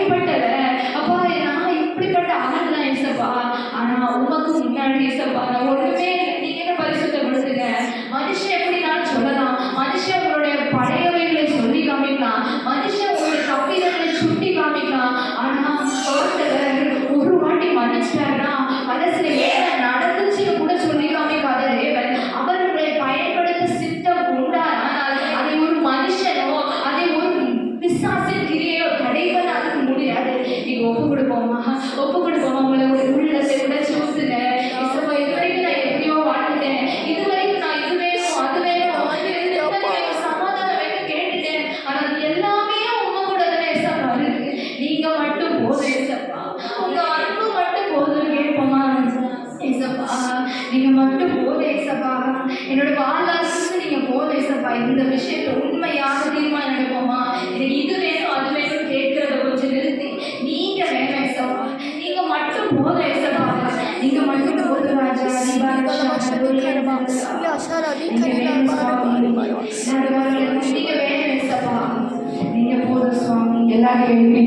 அப்படிப்பட்டவர் அப்பா. நான் இப்படிப்பட்ட ஆள் தான் ஏசப்பா. ஆனா உமக்கு முன்னாடி ஏசப்பா நான் ஒண்ணுமே நீங்க என்ன பரிசுத்தப்படுத்துங்க. மனுஷன் எப்படினாலும் சொல்லலாம், மனுஷன் உங்களுடைய பழையவைகளை சொல்லி காமிக்கலாம், மனுஷன் உங்களுடைய தப்பிதங்களை சுட்டி காமிக்கலாம். ஆனா ஆண்டவர் ஒரு வாட்டி மன்னிச்சிட்டாருன்னா மனசுல ஏன் நடந்துச்சுன்னு கூட சொல்லி காமிக்காத தேவன். அவர்களை பயன்படுத்த சித்தம் உண்டானால் அதை ஒரு மனுஷனோ அதை ஒரு பிசாசின் கிரியையோ தடைகள் அதுக்கு முடியாது. நீங்க ஒப்பு கொடுப்போமா, ஒப்பு கொடுப்போமா. உங்களை ஒரு உள்ளத்தை உடைச்சு ஊத்துங்க. இது வரைக்கும் நான் எப்படியோ வாழ்ந்துட்டேன், இது வரைக்கும் நான் இது வேணும் அது வேணும் சமாதானம் வேணும் கேட்டுட்டேன். ஆனா அது எல்லாமே உங்க கூட தானே ஏசப்பா இருக்கு. நீங்க மட்டும் போதும் ஏசப்பா, உங்க அன்பு மட்டும் போதும் கேட்போமா ஏசப்பா. நீங்க மட்டும் போதும் ஏசப்பா, என்னோட வாழ்நாளுக்கு நீங்க போதும் ஏசப்பா. இந்த விஷயத்தை உண்மையாக தீர்மானம் எடுப்போமா. எனக்கு இது வேணும் அது வேணும் கேட்கறத கொஞ்சம் நிறுத்தி நீங்க வேணும் ஏசப்பா, நீங்க மட்டும் போதும் ஏசப்பா, நீங்க மட்டும் போதும் ராஜா. நீங்க வேணும் ஏசப்பா, நீங்க போதும் சுவாமி. எல்லாரும் எழுப்பி